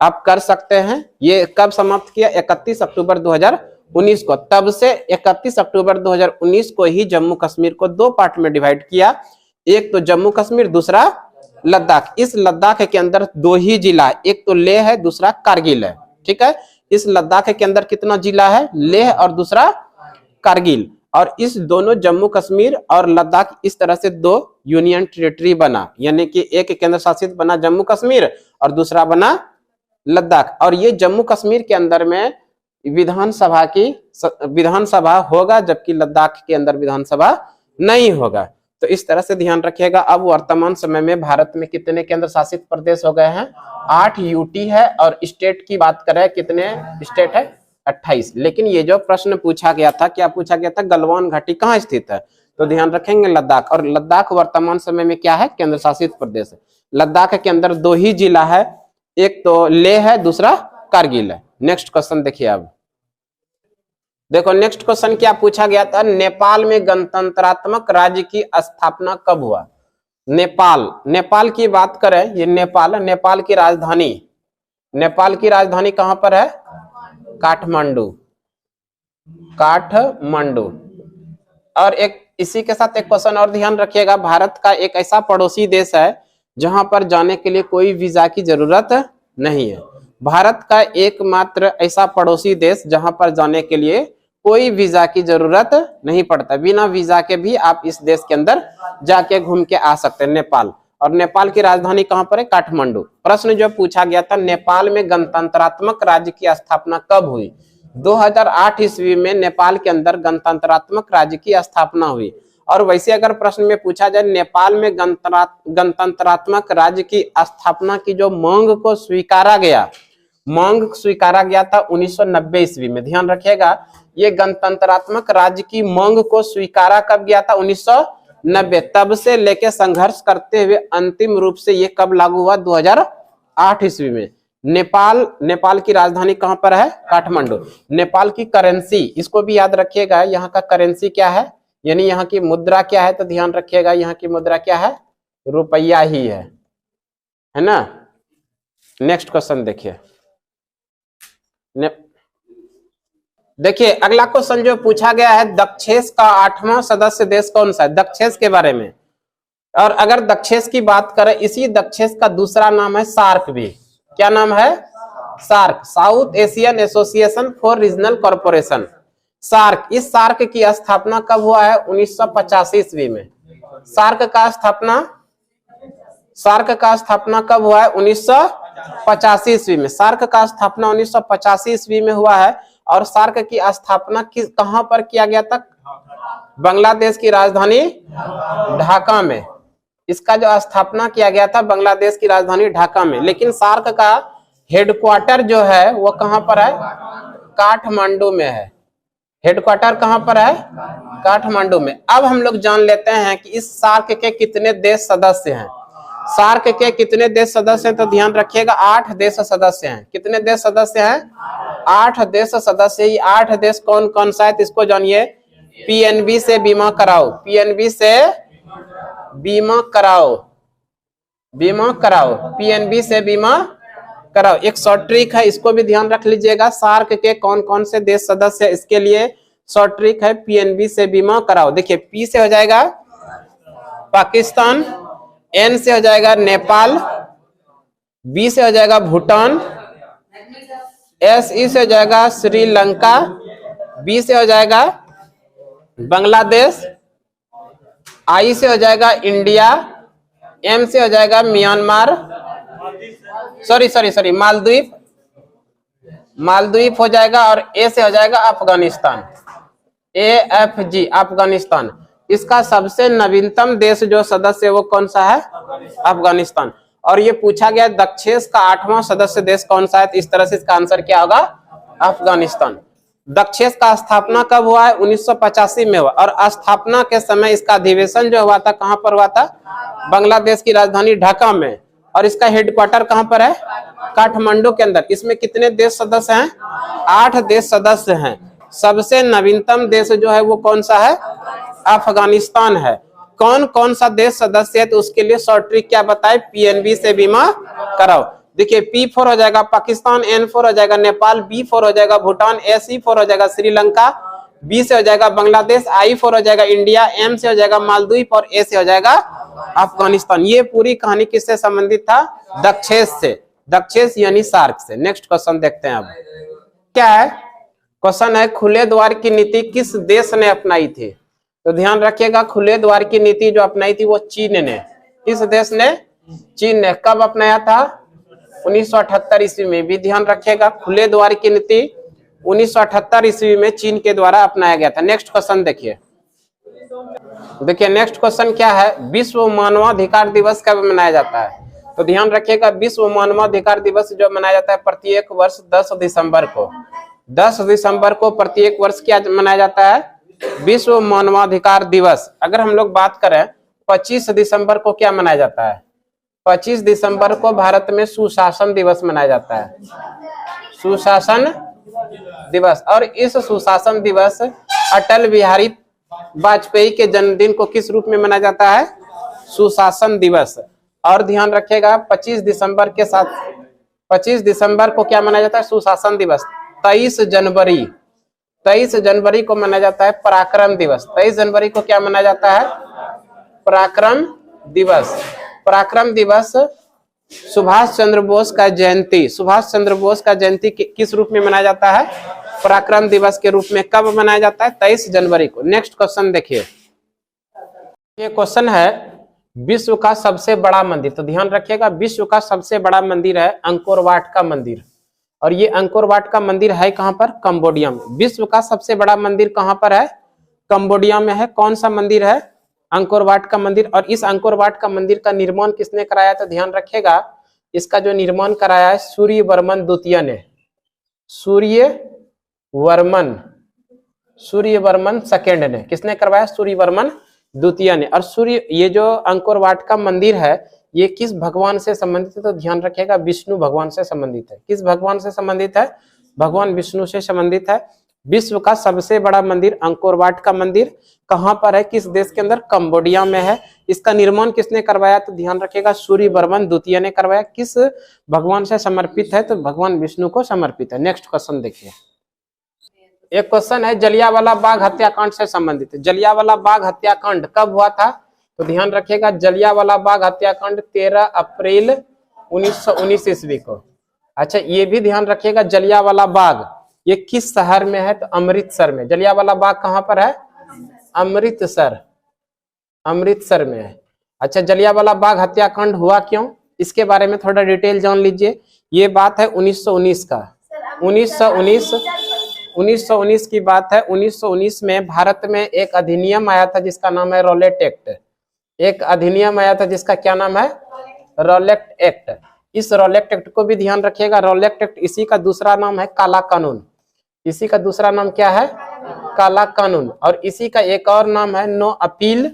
आप कर सकते हैं। ये कब समाप्त किया, 31 अक्टूबर 2019 को। तब से 31 अक्टूबर 2019 को ही जम्मू कश्मीर को 2 पार्ट में डिवाइड किया, एक तो जम्मू कश्मीर, दूसरा लद्दाख। इस लद्दाख के अंदर दो ही जिला है, एक तो लेह है, दूसरा कारगिल है। ठीक है, इस लद्दाख के अंदर कितना जिला है? लेह और दूसरा कारगिल। और इस दोनों जम्मू कश्मीर और लद्दाख इस तरह से दो यूनियन टेरिटरी बना, यानी कि एक केंद्र शासित बना जम्मू कश्मीर और दूसरा बना लद्दाख। और ये जम्मू कश्मीर के अंदर में विधानसभा होगा, जबकि लद्दाख के अंदर विधानसभा नहीं होगा। तो इस तरह से ध्यान रखिएगा। अब वर्तमान समय में भारत में कितने केंद्र शासित प्रदेश हो गए हैं? 8 यूटी है। और स्टेट की बात करें कितने स्टेट है? 28। लेकिन ये जो प्रश्न पूछा गया था, क्या पूछा गया था? गलवान घाटी कहाँ स्थित है? तो ध्यान रखेंगे लद्दाख। और लद्दाख वर्तमान समय में क्या है? केंद्र शासित प्रदेश है। लद्दाख के अंदर दो ही जिला है, एक तो लेह है, दूसरा कारगिल है। नेक्स्ट क्वेश्चन देखिए। अब देखो नेक्स्ट क्वेश्चन क्या पूछा गया था? नेपाल में गणतंत्रात्मक राज्य की स्थापना कब हुआ? नेपाल की बात करें, ये नेपाल की राजधानी कहां पर है? काठमांडू। और एक इसी के साथ एक क्वेश्चन और ध्यान रखिएगा। भारत का एक ऐसा पड़ोसी देश है जहां पर जाने के लिए कोई वीजा की जरूरत नहीं है। भारत का एकमात्र ऐसा पड़ोसी देश जहां पर जाने के लिए कोई वीजा की जरूरत नहीं पड़ता। बिना वीजा के भी आप इस देश के अंदर जाके घूम के आ सकते हैं, नेपाल। और नेपाल की राजधानी कहां पर है? काठमांडू। प्रश्न जो पूछा गया था, नेपाल में गणतंत्रात्मक राज्य की स्थापना कब हुई? 2008 ईस्वी में नेपाल के अंदर गणतंत्रात्मक राज्य की स्थापना हुई। और वैसे अगर प्रश्न में पूछा जाए नेपाल में गणतंत्रात्मक राज्य की स्थापना की जो मांग को स्वीकारा गया था 1990 ईस्वी में। ध्यान रखिएगा, ये गणतंत्रात्मक राज्य की मांग को स्वीकारा कब गया था? 1990। तब से लेके संघर्ष करते हुए अंतिम रूप से ये कब लागू हुआ? 2008 ईस्वी में। नेपाल की राजधानी कहां पर है? काठमांडू। नेपाल की करेंसी, इसको भी याद रखिएगा, यहाँ का करेंसी क्या है, यानी यहाँ की मुद्रा क्या है? तो ध्यान रखिएगा, यहाँ की मुद्रा क्या है? रुपया ही है ना। नेक्स्ट क्वेश्चन देखिए। देखिए अगला क्वेश्चन जो पूछा गया है, दक्षेस का 8वां सदस्य देश कौन सा है? दक्षेस के बारे में। और अगर दक्षेस की बात करें, इसी दक्षेस का दूसरा नाम है सार्क भी। क्या नाम है? SAARC, South Asian Association for Regional Corporation. SAARC, इस सार्क की स्थापना कब हुआ है? 1985 ईस्वी में। सार्क का स्थापना कब हुआ है? 1985 ईस्वी में। सार्क का स्थापना 1985 ईस्वी में हुआ है। और सार्क की स्थापना कहां पर किया गया था? बांग्लादेश की राजधानी ढाका में। इसका जो स्थापना किया गया था बांग्लादेश की राजधानी ढाका में। लेकिन सार्क का हेडक्वार्टर जो है वो कहां पर है? काठमांडू में है। हेडक्वार्टर कहां पर है? काठमांडू में। अब हम लोग जान लेते हैं कि इस सार्क के कितने देश सदस्य हैं। सार्क के कितने देश सदस्य हैं? तो ध्यान रखिएगा, 8 देश सदस्य हैं। कितने देश सदस्य हैं? 8 देश सदस्य। ही 8 देश कौन कौन सा है? तो इसको जानिए। पीएनबी से बीमा कराओ, पीएनबी से बीमा कराओ, पीएनबी से बीमा कराओ। एक शॉर्ट ट्रिक है, इसको भी ध्यान रख लीजिएगा। सार्क के कौन कौन से देश सदस्य है, इसके लिए शॉर्ट ट्रिक है, पीएनबी से बीमा कराओ। देखिए, पी से हो जाएगा पाकिस्तान, एन से हो जाएगा नेपाल, बी से हो जाएगा भूटान, एस ई से हो जाएगा श्रीलंका, बी से हो जाएगा बांग्लादेश, आई से हो जाएगा इंडिया, एम से हो जाएगा म्यांमार, सॉरी मालदीव हो जाएगा। और ए से हो जाएगा अफगानिस्तान, AFG अफगानिस्तान। इसका सबसे नवीनतम देश जो सदस्य है वो कौन सा है? अफगानिस्तान। और ये पूछा गया दक्षेस का 8वां सदस्य देश कौन सा है? तो इस तरह से इसका आंसर क्या होगा? अफगानिस्तान। दक्षेस का स्थापना कब हुआ है? 1985 में हुआ। और स्थापना के समय इसका अधिवेशन जो हुआ था कहां पर हुआ था? बांग्लादेश की राजधानी ढाका में। और इसका हेडक्वार्टर कहां पर है? काठमांडू के अंदर। इसमें कितने देश सदस्य हैं? 8 देश सदस्य हैं। सबसे नवीनतम देश जो है वो कौन सा है? अफगानिस्तान है। कौन कौन सा देश सदस्य है? तो उसके लिए शॉर्ट ट्रिक क्या बताए? पीएनबी से बीमा कराओ। देखिए, P4 हो जाएगा पाकिस्तान, N4 हो जाएगा नेपाल, B4 हो जाएगा भूटान, SE4 हो जाएगा श्रीलंका, B से हो जाएगा बांग्लादेश, I4 हो जाएगा इंडिया, M से हो जाएगा मालदीव और A से हो जाएगा अफगानिस्तान। ये पूरी कहानी किससे संबंधित था? दक्षेश से, दक्षेश यानी सार्क से। नेक्स्ट क्वेश्चन देखते हैं। अब क्या है क्वेश्चन है, खुले द्वार की नीति किस देश ने अपनाई थी? तो ध्यान रखिएगा, खुले द्वार की नीति जो अपनाई थी वो चीन ने। किस देश ने? चीन ने। कब अपनाया था? 1978 ईस्वी में। भी ध्यान रखिएगा, खुले द्वार की नीति 1978 ईस्वी में चीन के द्वारा अपनाया गया था। नेक्स्ट क्वेश्चन देखिए। देखिए नेक्स्ट क्वेश्चन क्या है, विश्व मानवाधिकार दिवस कब मनाया जाता है? तो ध्यान रखिएगा, विश्व मानवाधिकार दिवस जो मनाया जाता है प्रत्येक वर्ष 10 दिसंबर को। 10 दिसंबर को प्रत्येक वर्ष क्या मनाया जाता है? विश्व मानवाधिकार दिवस। अगर हम लोग बात करें 25 दिसंबर को क्या मनाया जाता है? 25 दिसंबर को भारत में सुशासन दिवस मनाया जाता है, सुशासन दिवस। और इस सुशासन दिवस अटल बिहारी वाजपेयी के जन्मदिन को किस रूप में मनाया जाता है? सुशासन दिवस। और ध्यान रखिएगा 25 दिसंबर के साथ 25 दिसंबर को क्या मनाया जाता है? सुशासन दिवस। 23 जनवरी को मनाया जाता है पराक्रम दिवस। 23 जनवरी को क्या मनाया जाता है? पराक्रम दिवस। पराक्रम दिवस सुभाष चंद्र बोस का जयंती, सुभाष चंद्र बोस का जयंती किस रूप में मनाया जाता है? पराक्रम दिवस के रूप में। कब मनाया जाता है? 23 जनवरी को। नेक्स्ट क्वेश्चन देखिए। ये क्वेश्चन है, विश्व का सबसे बड़ा मंदिर। तो ध्यान रखिएगा, विश्व का सबसे बड़ा मंदिर है अंकोर वाट का मंदिर। और ये अंकोर वाट का मंदिर है कहां पर? कंबोडिया में। विश्व का सबसे बड़ा मंदिर कहां पर है? कंबोडिया में है। कौन सा मंदिर है? अंकोर वाट का मंदिर। और इस अंकोर वाट का मंदिर का निर्माण किसने कराया? तो ध्यान रखिएगा, इसका जो निर्माण कराया है सूर्यवर्मन द्वितीय ने। सूर्यवर्मन सेकेंड ने। किसने करवाया? सूर्यवर्मन द्वितीय ने। और ये जो अंकोर वाट का मंदिर है ये किस भगवान से संबंधित है? तो ध्यान रखिएगा, विष्णु भगवान से संबंधित है। किस भगवान से संबंधित है? भगवान विष्णु से संबंधित है। विश्व का सबसे बड़ा मंदिर अंकोर वाट का मंदिर कहां पर है? किस देश के अंदर? कंबोडिया में है। इसका निर्माण किसने करवाया? तो ध्यान रखिएगा, सूर्यवर्मन द्वितीय ने करवाया। किस भगवान से समर्पित है? तो भगवान विष्णु को समर्पित है। नेक्स्ट क्वेश्चन देखिए। एक क्वेश्चन है, जलियांवाला बाग हत्याकांड से संबंधित। जलियांवाला बाग हत्याकांड कब हुआ था? तो ध्यान रखिएगा, जलियांवाला बाग हत्याकांड 13 अप्रैल 1919 ईस्वी को। अच्छा, ये भी ध्यान रखिएगा, जलियांवाला बाग ये किस शहर में है? तो अमृतसर में। जलियांवाला बाग कहां पर है? अमृतसर में है। अच्छा, जलियांवाला बाग हत्याकांड हुआ क्यों? इसके बारे में थोड़ा डिटेल जान लीजिए। ये बात है 1919 का। 1919 की बात है। 1919 में भारत में एक अधिनियम आया था जिसका नाम है रॉलेट एक्ट। एक अधिनियम आया था जिसका क्या नाम है? Rowlatt act. इस रॉलेट एक्ट को भी ध्यान रखिएगा, रॉलेट एक्ट इसी का दूसरा नाम है काला कानून। इसी का दूसरा नाम क्या है? काला कानून। और इसी का एक और नाम है नो अपील,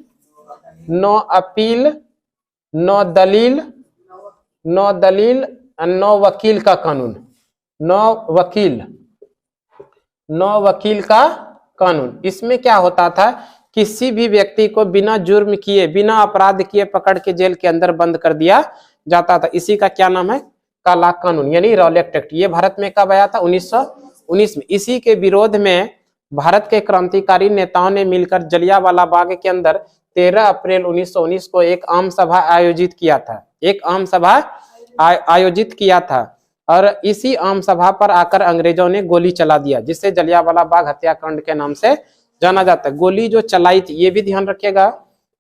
नो दलील नो वकील का कानून। नो वकील का कानून। इसमें क्या होता था, किसी भी व्यक्ति को बिना जुर्म किए, बिना अपराध किए पकड़ के जेल के अंदर बंद कर दिया जाता था। इसी का क्या नाम है? काला कानून, यानी रॉलेट एक्ट। ये भारत में कब आया था? 1919 में। इसी के विरोध में भारत के क्रांतिकारी नेताओं ने मिलकर जलियांवाला बाग के अंदर 13 अप्रैल 1919 को एक आम सभा आयोजित किया था। और इसी आम सभा पर आकर अंग्रेजों ने गोली चला दिया, जिससे जलियांवाला बाग हत्याकांड के नाम से जाना जाता है। गोली जो चलाई थी, ये भी ध्यान रखिएगा,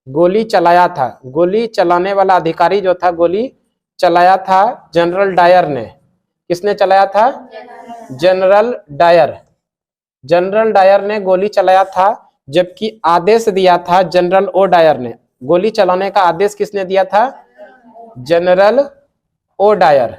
गोली चलाया था, गोली चलाने वाला अधिकारी जो था, गोली चलाया था जनरल डायर ने। किसने चलाया था? जनरल डायर ने गोली चलाया था, जबकि आदेश दिया था जनरल ओ डायर ने। गोली चलाने का आदेश किसने दिया था? General O Dyer.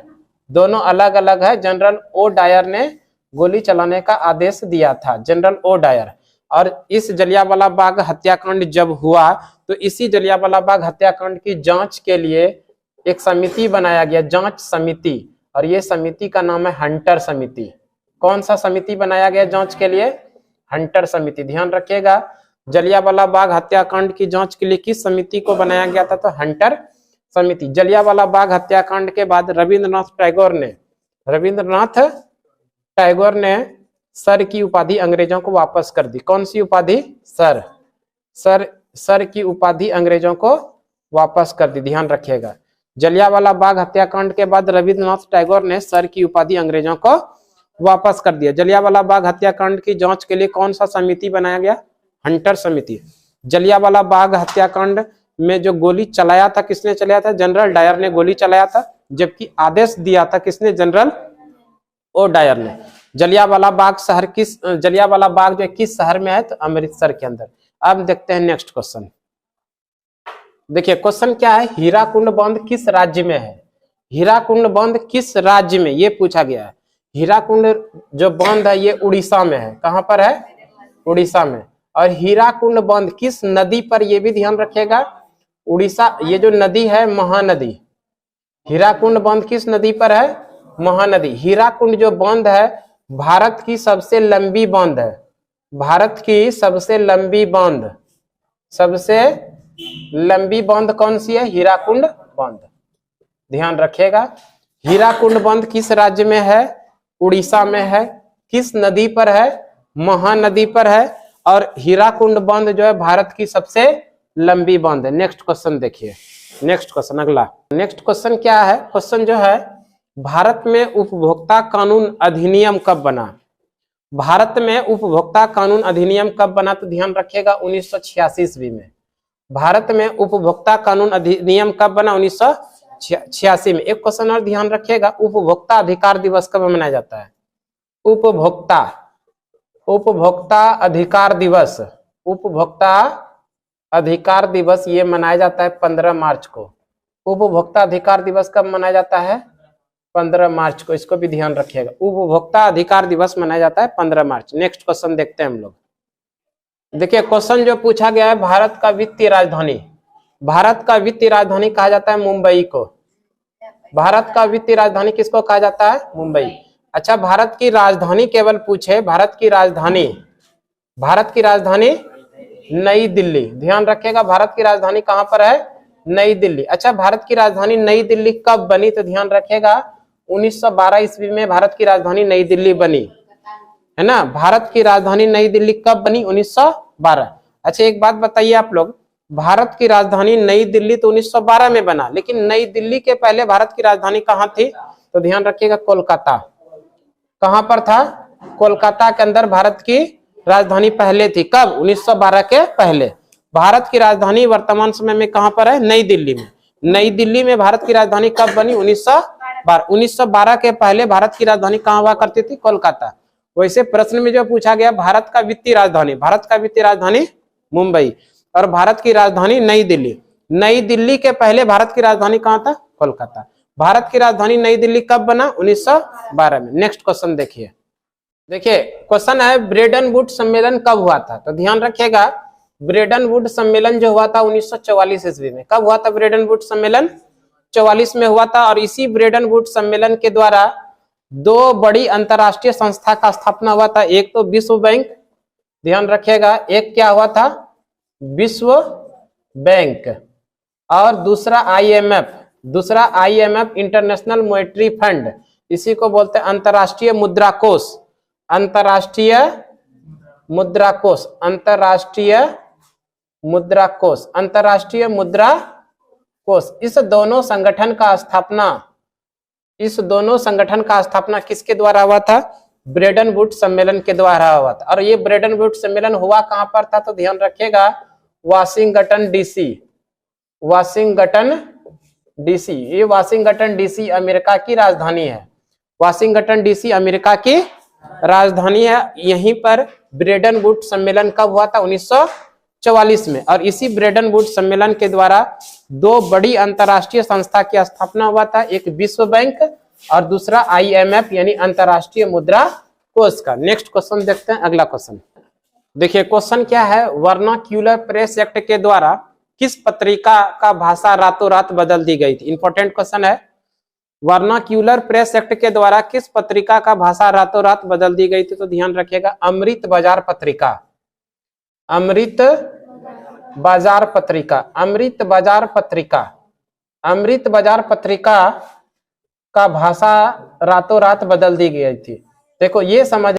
दोनों अलग अलग है। जनरल ओ डायर ने गोली चलाने का आदेश दिया था, जनरल ओ डायर। और इस जलियांवाला बाग हत्याकांड जब हुआ तो इसी जलियांवाला बाग हत्याकांड की जांच के लिए एक समिति बनाया गया, जांच समिति। और ये समिति का नाम है हंटर समिति। कौन सा समिति बनाया गया जांच के लिए? हंटर समिति। ध्यान रखिएगा, जलियांवाला बाग हत्याकांड की जांच के लिए किस समिति को बनाया गया था? तो हंटर समिति। जलियांवाला बाग हत्याकांड के बाद रविंद्रनाथ टैगोर ने सर की उपाधि अंग्रेजों को वापस कर दी। कौन सी उपाधि? सर की उपाधि अंग्रेजों को वापस कर दी, ध्यान रखिएगा। जलियांवाला बाग हत्याकांड के बाद रविंद्रनाथ टैगोर ने सर की उपाधि अंग्रेजों को वापस कर दिया। जलियांवाला बाग हत्याकांड की जांच के लिए कौन सा समिति बनाया गया? हंटर समिति। जलियांवाला बाग हत्याकांड में जो गोली चलाया था किसने चलाया था? जनरल डायर ने गोली चलाया था, जबकि आदेश दिया था किसने? जनरल ओ डायर ने। जलियांवाला बाग जलियांवाला बाग जो किस शहर में है? तो अमृतसर के अंदर। अब देखते हैं नेक्स्ट क्वेश्चन। देखिए क्वेश्चन क्या है, हीराकुंड बांध किस राज्य में है? हीराकुंड बांध किस राज्य में, ये पूछा गया है। हीराकुंड जो बांध है ये उड़ीसा में है। कहां पर है? उड़ीसा में। और हीराकुंड बांध किस नदी पर, ये भी ध्यान रखिएगा। उड़ीसा, ये जो नदी है महानदी। हीराकुंड बांध किस नदी पर है? महानदी। हीराकुंड जो बांध है भारत की सबसे लंबी बांध है। भारत की सबसे लंबी बांध, सबसे लंबी बांध कौन सी है? हीराकुंड बांध। ध्यान रखिएगा। हीराकुंड बांध किस राज्य में है? उड़ीसा में है। किस नदी पर है? महानदी पर है। और हीराकुंड बांध जो है भारत की सबसे लंबी बांध है। नेक्स्ट क्वेश्चन देखिए, नेक्स्ट क्वेश्चन अगला। नेक्स्ट क्वेश्चन क्या है? क्वेश्चन जो है, भारत में उपभोक्ता कानून अधिनियम कब बना? भारत में उपभोक्ता कानून अधिनियम कब बना? तो ध्यान रखिएगा 1986 ईस्वी में। भारत में उपभोक्ता कानून अधिनियम कब बना? 1986 में। एक क्वेश्चन और ध्यान रखिएगा, उपभोक्ता अधिकार दिवस कब मनाया जाता है? उपभोक्ता अधिकार दिवस, उपभोक्ता अधिकार दिवस ये मनाया जाता है 15 मार्च को। उपभोक्ता अधिकार दिवस कब मनाया जाता है? 15 मार्च को। इसको भी ध्यान रखिएगा, उपभोक्ता अधिकार दिवस मनाया जाता है 15 मार्च। नेक्स्ट क्वेश्चन देखते हैं हम लोग। देखिए क्वेश्चन जो पूछा गया है, भारत का वित्तीय राजधानी, भारत का वित्तीय राजधानी कहा जाता है मुंबई को। भारत का वित्तीय राजधानी किसको कहा जाता है? मुंबई। अच्छा, भारत की राजधानी केवल पूछे, भारत की राजधानी, भारत की राजधानी नई दिल्ली। ध्यान रखिएगा, भारत की राजधानी कहां पर है? नई दिल्ली। अच्छा, भारत की राजधानी नई दिल्ली कब बनी? तो ध्यान रखिएगा 1912 ईस्वी में भारत की राजधानी नई दिल्ली बनी, है ना। भारत की राजधानी नई दिल्ली कब बनी? 1912। अच्छा एक बात बताइए आप लोग, भारत की राजधानी नई दिल्ली तो 1912 में बना, लेकिन नई दिल्ली के पहले भारत की राजधानी कहां थी? तो ध्यान रखिएगा कोलकाता। कहां पर था? कोलकाता के अंदर भारत की राजधानी पहले थी। कब? 1912 के पहले। भारत की राजधानी वर्तमान समय में कहां पर है? नई दिल्ली में। नई दिल्ली में भारत की राजधानी कब बनी? 1912। 1912 के पहले भारत की राजधानी कहां हुआ करती थी? कोलकाता। वैसे प्रश्न में जो पूछा गया, भारत का वित्तीय राजधानी, भारत का वित्तीय राजधानी मुंबई और भारत की राजधानी नई दिल्ली। नई दिल्ली के पहले भारत की राजधानी कहां था? कोलकाता। भारत की राजधानी नई दिल्ली कब बना? 1912 में। नेक्स्ट क्वेश्चन देखिए। देखिए क्वेश्चन है, ब्रेडन वुड सम्मेलन कब हुआ था? तो ध्यान रखिएगा, ब्रेडन वुड सम्मेलन जो हुआ था 1944 ईस्वी में। कब हुआ था ब्रेडन वुड सम्मेलन? 44 में हुआ था। और इसी ब्रेडन वुड सम्मेलन के द्वारा दो बड़ी अंतरराष्ट्रीय संस्था का स्थापना हुआ था। एक तो विश्व बैंक, ध्यान रखिएगा, एक क्या हुआ था? विश्व बैंक। और दूसरा आईएमएफ, दूसरा आईएमएफ इंटरनेशनल मॉनेटरी फंड, इसी को बोलते हैं अंतरराष्ट्रीय मुद्रा कोष। अंतरराष्ट्रीय मुद्रा कोष, अंतरराष्ट्रीय मुद्रा कोष, अंतरराष्ट्रीय मुद्रा कोष। इस दोनों संगठन का स्थापना, इस दोनों संगठन का स्थापना किसके द्वारा हुआ था? ब्रेडन वुड सम्मेलन के द्वारा हुआ था। और ये ब्रेडन वुड सम्मेलन हुआ कहां पर था? तो ध्यान रखिएगा वाशिंगटन डीसी, वाशिंगटन डीसी। ये वाशिंगटन डीसी अमेरिका की राजधानी है। वाशिंगटन डीसी अमेरिका की राजधानी है। यहीं पर ब्रेडन वुड सम्मेलन कब हुआ था? 1944 में। और इसी ब्रेडन वुड सम्मेलन के द्वारा दो बड़ी अंतरराष्ट्रीय संस्था की स्थापना हुआ था, एक विश्व बैंक और दूसरा आईएमएफ यानी अंतरराष्ट्रीय मुद्रा कोष का। नेक्स्ट क्वेश्चन देखते हैं, अगला क्वेश्चन देखिए। क्वेश्चन क्या है, वर्नाक्यूलर प्रेस एक्ट के द्वारा किस पत्रिका का भाषा रातों रात बदल दी गई थी? इंपॉर्टेंट क्वेश्चन है। वर्नाक्यूलर प्रेस एक्ट के द्वारा किस पत्रिका का भाषा रातों रात बदल दी गई थी? तो ध्यान रखिएगा अमृत बाजार पत्रिका, अमृत बाजार पत्रिका, अमृत बाजार पत्रिका, अमृत बाजार पत्रिका का भाषा रातों रात बदल दी गई थी। देखो ये समझ